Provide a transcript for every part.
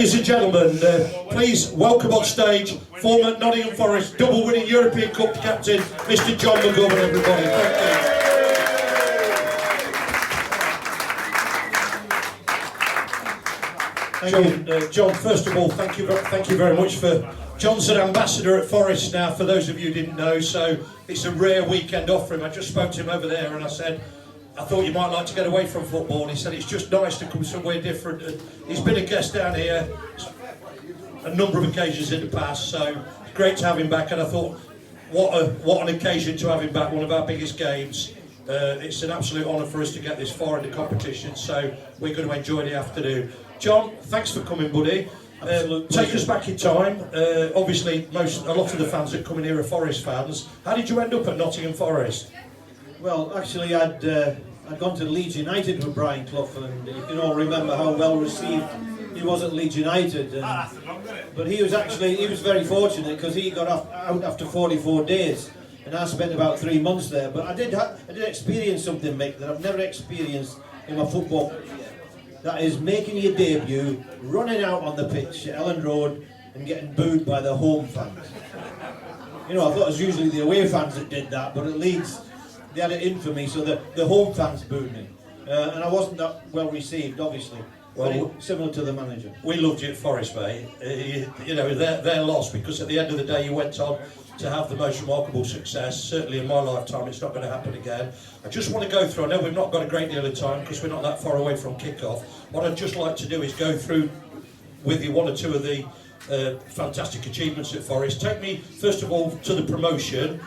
Ladies and gentlemen, please welcome on stage former Nottingham Forest double-winning European Cup captain, Mr. John McGovern, everybody. Thank you. John, first of all, thank you very much for... John's an ambassador at Forest now, for those of you who didn't know, so it's a rare weekend off for him. I just spoke to him over there and I said, I thought you might like to get away from football. He said it's just nice to come somewhere different. And he's been a guest down here a number of occasions in the past, so it's great to have him back. And I thought, what an occasion to have him back, one of our biggest games. It's an absolute honour for us to get this far in the competition, so we're going to enjoy the afternoon. John, thanks for coming, buddy. Take us back in time. Obviously, a lot of the fans that come in here are Forest fans. How did you end up at Nottingham Forest? Well, actually, I'd gone to Leeds United with Brian Clough, and you can all remember how well received he was at Leeds United. But he was very fortunate because he got out after 44 days, and I spent about 3 months there. But I did experience something, Mick, that I've never experienced in my football career. That is making your debut, running out on the pitch at Elland Road and getting booed by the home fans. You know, I thought it was usually the away fans that did that, but at Leeds they had it in for me, so the home fans booed me. And I wasn't that well received, obviously. Well, similar to the manager. We loved you at Forest, mate. You know, they're lost because at the end of the day you went on to have the most remarkable success. Certainly in my lifetime it's not going to happen again. I just want to go through, I know we've not got a great deal of time because we're not that far away from kick-off. What I'd just like to do is go through with you one or two of the fantastic achievements at Forest. Take me first of all to the promotion.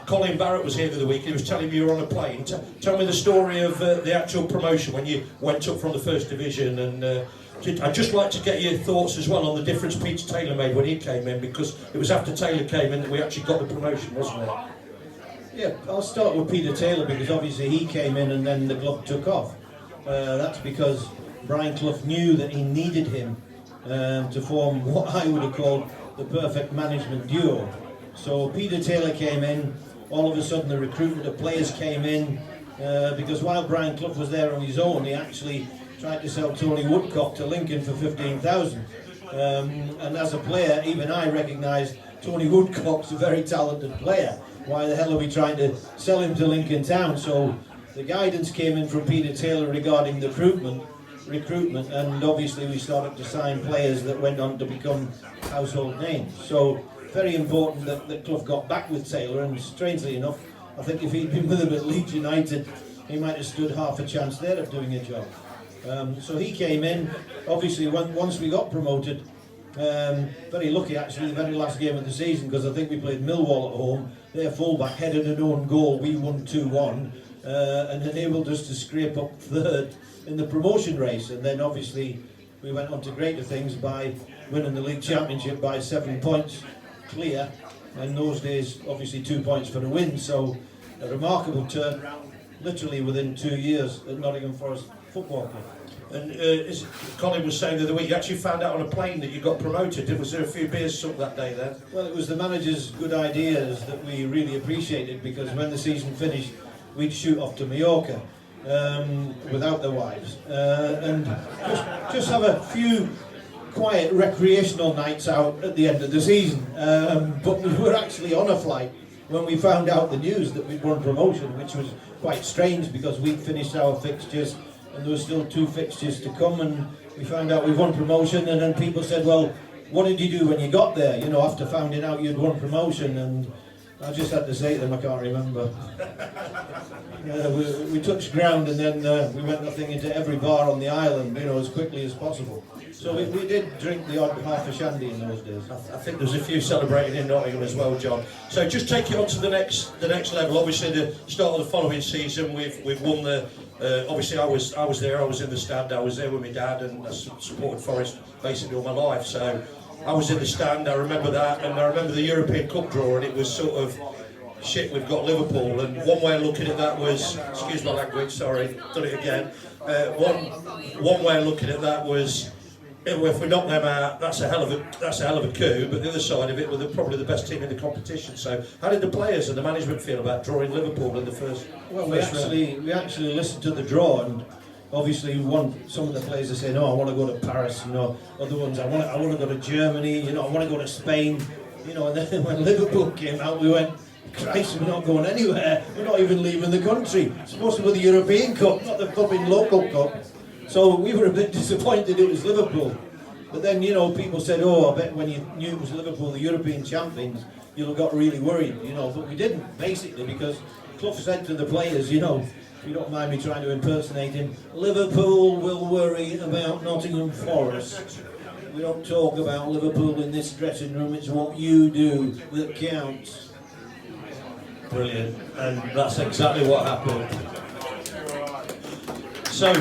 Colin Barrett was here the other week. He was telling me you were on a plane. Tell me the story of the actual promotion when you went up from the First Division. And I'd just like to get your thoughts as well on the difference Peter Taylor made when he came in, because it was after Taylor came in that we actually got the promotion, wasn't it? Yeah, I'll start with Peter Taylor because obviously he came in and then the club took off. That's because Brian Clough knew that he needed him to form what I would have called the perfect management duo. So Peter Taylor came in, all of a sudden the recruitment of players came in, because while Brian Clough was there on his own, he actually tried to sell Tony Woodcock to Lincoln for 15,000. And as a player, even I recognised Tony Woodcock's a very talented player. Why the hell are we trying to sell him to Lincoln Town? So the guidance came in from Peter Taylor regarding the recruitment, and obviously we started to sign players that went on to become household names. So very important that Clough got back with Taylor, and strangely enough, I think if he'd been with him at Leeds United, he might have stood half a chance there of doing a job. So he came in, obviously once we got promoted, very lucky actually the very last game of the season, because I think we played Millwall at home. Their fullback headed an own goal, we won 2-1, and enabled us to scrape up third in the promotion race. And then obviously we went on to greater things by winning the league championship by 7 points clear, in those days obviously 2 points for the win. So a remarkable turnaround literally within 2 years at Nottingham Forest Football Club. And as Colin was saying the other week, you actually found out on a plane that you got promoted. Was there a few beers soaked that day then? Well, it was the manager's good ideas that we really appreciated, because when the season finished we'd shoot off to Mallorca without the wives and just have a few quiet recreational nights out at the end of the season, but we were actually on a flight when we found out the news that we'd won promotion, which was quite strange because we'd finished our fixtures and there were still 2 fixtures to come, and we found out we won promotion. And then people said, well, what did you do when you got there, you know, after finding out you'd won promotion? And I just had to say to them, I can't remember. We touched ground and then we went, I think, into every bar on the island, you know, as quickly as possible. So we did drink the odd half a shandy in those days. I think there's a few celebrating in Nottingham as well, John. So just take it on to the next level. Obviously, the start of the following season, we've won the. Obviously, I was there. I was in the stand. I was there with my dad, and I supported Forest basically all my life. So I was in the stand. I remember that, and I remember the European Cup draw, and it was sort of, shit, we've got Liverpool. And one way of looking at that was, excuse my language, sorry, done it again. One way of looking at that was, if we knock them out, that's a hell of a coup. But the other side of it, we're probably the best team in the competition. So, how did the players and the management feel about drawing Liverpool in the first? Well, we actually listened to the draw, and Obviously, some of the players are saying, "Oh, I want to go to Paris," you know. Other ones, I want to go to Germany," you know. "I want to go to Spain," you know. And then when Liverpool came out, we went, "Christ, we're not going anywhere. We're not even leaving the country. It's supposed to be the European Cup, not the fucking local cup." So we were a bit disappointed it was Liverpool. But then, you know, people said, "Oh, I bet when you knew it was Liverpool, the European champions, you'll have got really worried," you know. But we didn't, basically, because Clough said to the players, you know, if you don't mind me trying to impersonate him, "Liverpool will worry about Nottingham Forest. We don't talk about Liverpool in this dressing room, it's what you do that counts." Brilliant, and that's exactly what happened. So,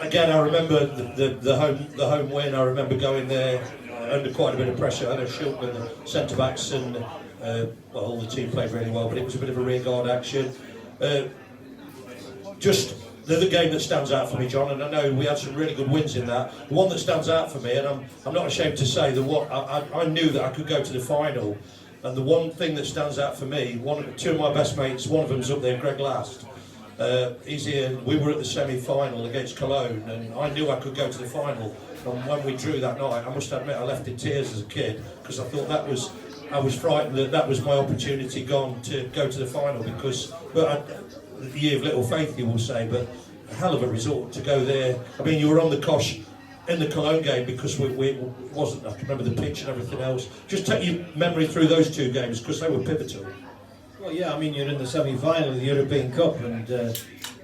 again, I remember the home win. I remember going there under quite a bit of pressure. I know Shilton, the centre backs, and all the team played really well, but it was a bit of a rearguard action. Just the game that stands out for me, John, and I know we had some really good wins in that. The one that stands out for me, and I'm not ashamed to say that I knew that I could go to the final, and the one thing that stands out for me, two of my best mates, one of them's up there, Greg Last. He's here. We were at the semi-final against Cologne, and I knew I could go to the final. And when we drew that night, I must admit I left in tears as a kid, because I thought I was frightened that was my opportunity gone to go to the final. The year of little faith, you will say, but a hell of a result to go there. I mean, you were on the cosh in the Cologne game because we wasn't. I can remember the pitch and everything else. Just take your memory through those two games, because they were pivotal. Well, yeah, I mean, you're in the semi-final of the European Cup, and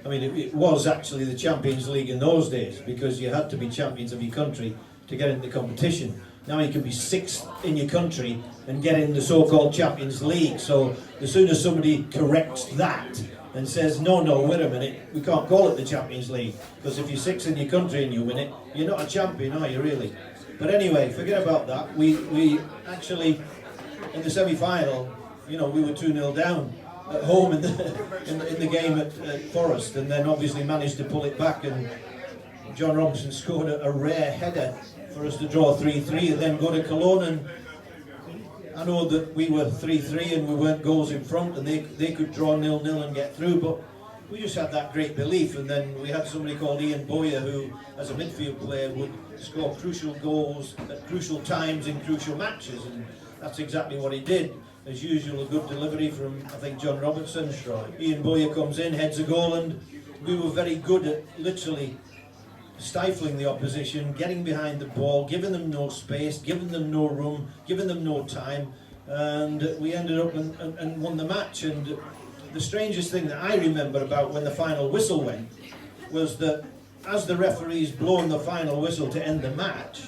I mean, it was actually the Champions League in those days, because you had to be champions of your country to get into the competition. Now you can be sixth in your country and get in the so-called Champions League. So as soon as somebody corrects that and says, no, wait a minute, we can't call it the Champions League, because if you're sixth in your country and you win it, you're not a champion, are you really? But anyway, forget about that. We actually, in the semi-final, you know, we were 2-0 down at home in the game at Forest, and then obviously managed to pull it back, and John Robinson scored a rare header for us to draw 3-3 and then go to Cologne. And I know that we were 3-3 and we weren't goals in front, and they could draw 0-0 and get through, but we just had that great belief. And then we had somebody called Ian Boyer, who as a midfield player would score crucial goals at crucial times in crucial matches, and that's exactly what he did. As usual, a good delivery from, I think, John Robertson. Ian Boyer comes in, heads a goal, and we were very good at literally stifling the opposition, getting behind the ball, giving them no space, giving them no room, giving them no time, and we ended up and won the match. And the strangest thing that I remember about when the final whistle went was that as the referee's blown the final whistle to end the match,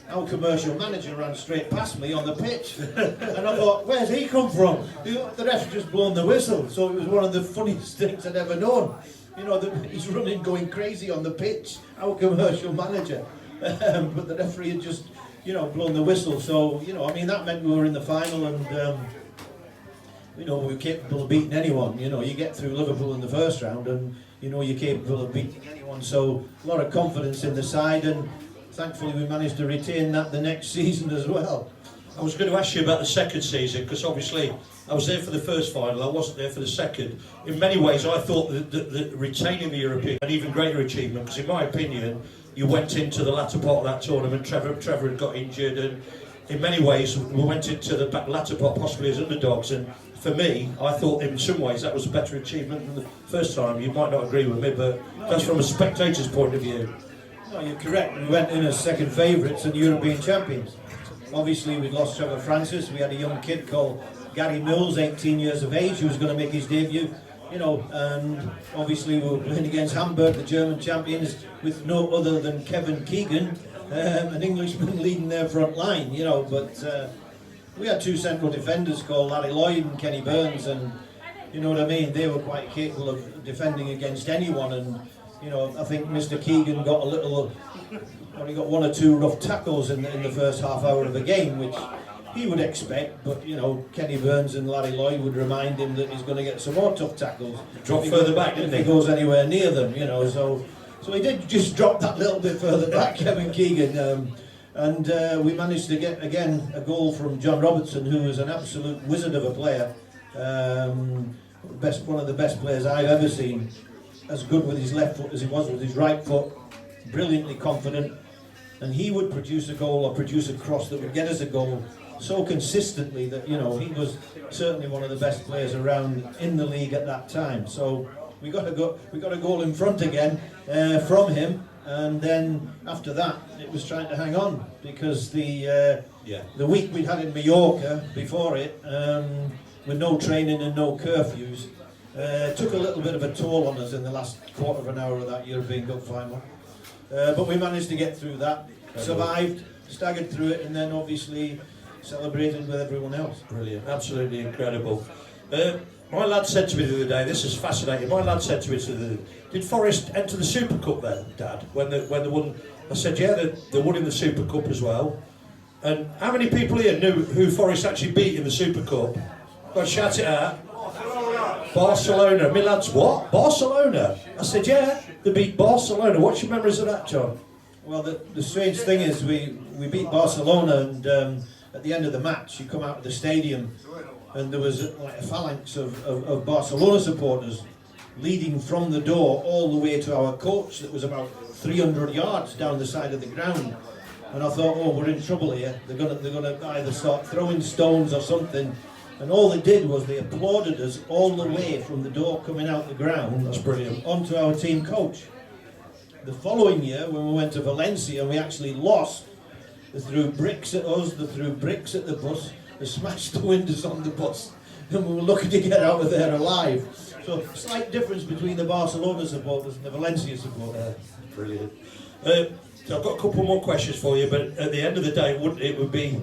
our commercial manager ran straight past me on the pitch, and I thought, where's he come from? The ref just blown the whistle. So it was one of the funniest things I'd ever known. You know, he's running, going crazy on the pitch, our commercial manager, but the referee had just, you know, blown the whistle. So, you know, I mean, that meant we were in the final, and you know, we were capable of beating anyone. You know, you get through Liverpool in the first round, and you know you're capable of beating anyone. So a lot of confidence in the side, and thankfully we managed to retain that the next season as well. I was going to ask you about the second season, because obviously I was there for the first final, I wasn't there for the second. In many ways I thought that retaining the European an even greater achievement, because in my opinion you went into the latter part of that tournament, Trevor had got injured, and in many ways we went into the latter part possibly as underdogs, and for me I thought in some ways that was a better achievement than the first time. You might not agree with me, but that's from a spectator's point of view. No, you're correct. We went in as second favourites and European champions. Obviously, we'd lost Trevor Francis. We had a young kid called Gary Mills, 18 years of age, who was going to make his debut. You know, and obviously we were playing against Hamburg, the German champions, with no other than Kevin Keegan, an Englishman leading their front line. You know, but we had two central defenders called Larry Lloyd and Kenny Burns, and you know what I mean. They were quite capable of defending against anyone, and you know, I think Mr. Keegan got only got one or two rough tackles in the first half hour of the game, which he would expect, but you know, Kenny Burns and Larry Lloyd would remind him that he's going to get some more tough tackles. Drop further back, didn't he? If he goes anywhere near them, you know, so he did just drop that little bit further back, Kevin Keegan, and we managed to get, again, a goal from John Robertson, who was an absolute wizard of a player, one of the best players I've ever seen. as good with his left foot as he was with his right foot, brilliantly confident, and he would produce a goal or produce a cross that would get us a goal so consistently that, you know, he was certainly one of the best players around in the league at that time. So we got a goal in front again from him, and then after that it was trying to hang on, because the week we'd had in Mallorca before it, with no training and no curfews, took a little bit of a toll on us in the last quarter of an hour of that European Cup final. But we managed to get through that, survived, staggered through it, and then obviously celebrated with everyone else. Brilliant, absolutely incredible. My lad said to me the other day, this is fascinating, my lad said to me the other day, did Forest enter the Super Cup then, Dad, when they won? I said, yeah, they won in the Super Cup as well. And how many people here knew who Forest actually beat in the Super Cup? Go on, shout it out. Barcelona. My lads, what? Barcelona? I said, yeah, they beat Barcelona. What's your memories of that, John? Well, the strange thing is we beat Barcelona, and at the end of the match, you come out of the stadium and there was like a phalanx of Barcelona supporters leading from the door all the way to our coach that was about 300 yards down the side of the ground. And I thought, oh, we're in trouble here. They're gonna either start throwing stones or something. And all they did was they applauded us all the way from the door coming out the ground. That's brilliant. Onto our team coach. The following year, when we went to Valencia and we actually lost, they threw bricks at us, they threw bricks at the bus, they smashed the windows on the bus, and we were lucky to get out of there alive. So, slight difference between the Barcelona supporters and the Valencia supporters. Brilliant. So I've got a couple more questions for you, but at the end of the day, it would be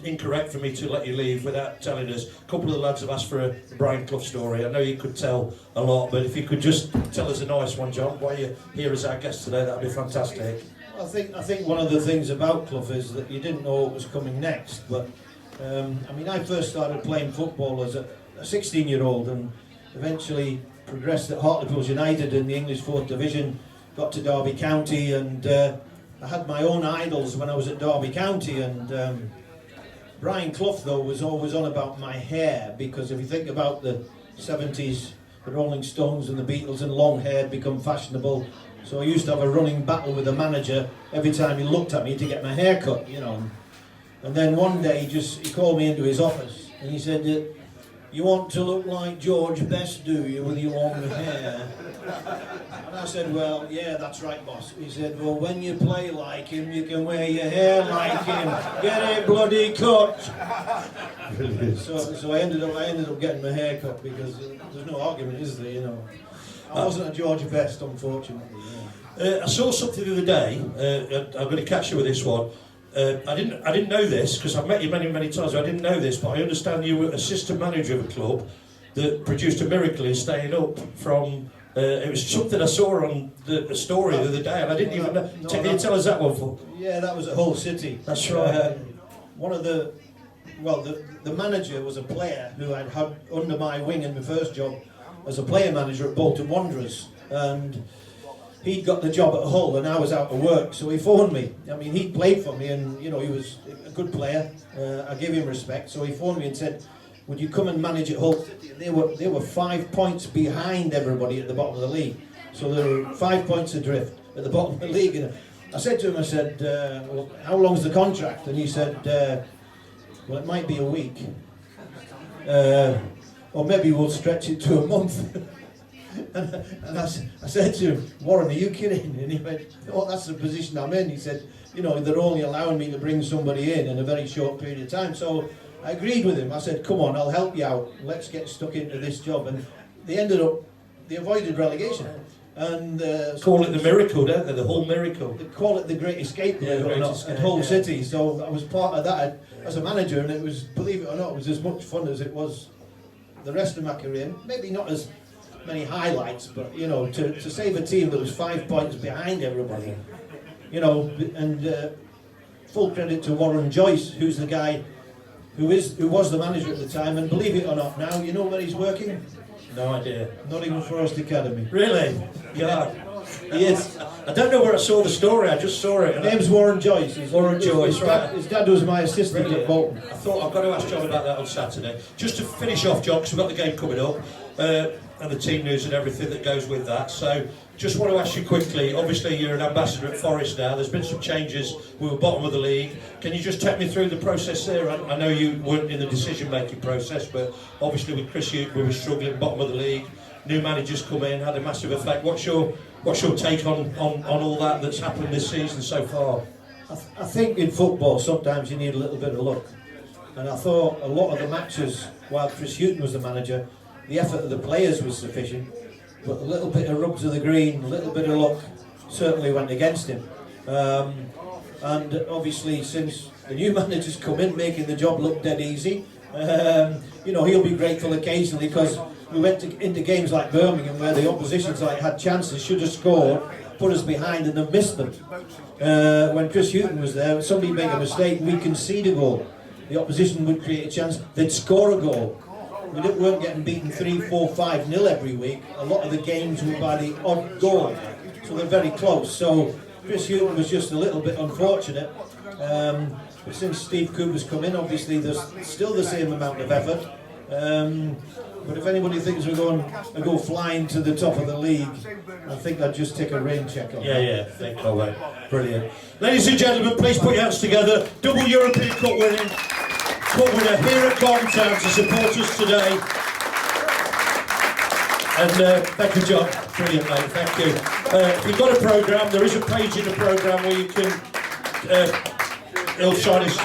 incorrect for me to let you leave without telling us. A couple of the lads have asked for a Brian Clough story. I know you could tell a lot, but if you could just tell us a nice one, John, while you're here as our guest today, that'd be fantastic. I think one of the things about Clough is that you didn't know what was coming next. But I mean, I first started playing football as a 16-year-old, and eventually progressed at Hartlepool United in the English 4th Division. Got to Derby County, and I had my own idols when I was at Derby County, and Brian Clough though was always on about my hair, because if you think about the 70s, the Rolling Stones and the Beatles, and long hair had become fashionable, so I used to have a running battle with the manager every time he looked at me to get my hair cut, you know. And then one day he called me into his office and he said, "You want to look like George Best, do you, with your long hair?" And I said, "Well, yeah, that's right, boss." He said, "Well, when you play like him, you can wear your hair like him. Get it bloody cut." So I ended up getting my hair cut, because there's no argument, is there? You know, I wasn't a George Best, unfortunately. Yeah. I saw something the other day. I'm going to catch you with this one. I didn't know this, because I've met you many times. I didn't know this, but I understand you were assistant manager of a club that produced a miracle in staying up from. It was something I saw on the story the other day, and I didn't even know. Can you tell us that one for? Yeah, that was at Hull City. That's right. One of the manager was a player who I'd had under my wing in my first job as a player manager at Bolton Wanderers, and he'd got the job at Hull and I was out of work, so he phoned me. I mean, he'd played for me, and you know, he was a good player. I gave him respect, so he phoned me and said, "Would you come and manage at Hull City?" And they were 5 points behind everybody at the bottom of the league, so they were 5 points adrift at the bottom of the league. And I said to him, "Well, how long's the contract?" And he said, "Well, it might be a week, or maybe we'll stretch it to a month." And I said to him, "Warren, are you kidding?" And he went, "Oh, that's the position I'm in." He said, "You know, they're only allowing me to bring somebody in a very short period of time." So I agreed with him. I said, "Come on, I'll help you out. Let's get stuck into this job." And they avoided relegation. And call it the miracle, don't they? The Hull miracle. They call it the Great Escape, at Hull City. So I was part of that as a manager, and it was, believe it or not, it was as much fun as it was the rest of my career. Maybe not as many highlights, but you know, to save a team that was 5 points behind everybody, you know, and full credit to Warren Joyce, who's the guy who was the manager at the time, and believe it or not, now you know where he's working? No idea. Nottingham Forest Academy. Really? God. He is. I don't know where I saw the story. I just saw it. His name's Warren Joyce. Warren Joyce, right? His dad was my assistant at Bolton. I thought I've got to ask John about that on Saturday. Just to finish off, John, because we've got the game coming up. and the team news and everything that goes with that. So just want to ask you quickly, obviously you're an ambassador at Forest now, there's been some changes, we were bottom of the league. Can you just take me through the process there? I know you weren't in the decision making process, but obviously with Chris Hughton we were struggling, bottom of the league, new managers come in, had a massive effect. What's your take on all that's happened this season so far? I think in football sometimes you need a little bit of luck, and I thought a lot of the matches while Chris Hughton was the manager, the effort of the players was sufficient, but a little bit of rub to the green, a little bit of luck certainly went against him. And obviously since the new manager's come in, making the job look dead easy, you know, he'll be grateful occasionally, because we went into games like Birmingham where the opposition side had chances, should have scored, put us behind and then missed them. When Chris Hughton was there, somebody make a mistake, we concede a goal. The opposition would create a chance, they'd score a goal. We weren't getting beaten 3-4, 5-0 every week. A lot of the games were by the odd goal, so they're very close. So Chris Hughton was just a little bit unfortunate. But since Steve Cooper's come in, obviously there's still the same amount of effort. But if anybody thinks we're going to go flying to the top of the league, I think I'd just take a rain check on that. Yeah, think all right. Brilliant. Ladies and gentlemen, please put your hands together. Double European Cup winning Cup winner here at Carlton to support us today. And thank you, John. Brilliant, mate. Thank you. If you've got a programme, there is a page in the programme where you can... he'll sign his...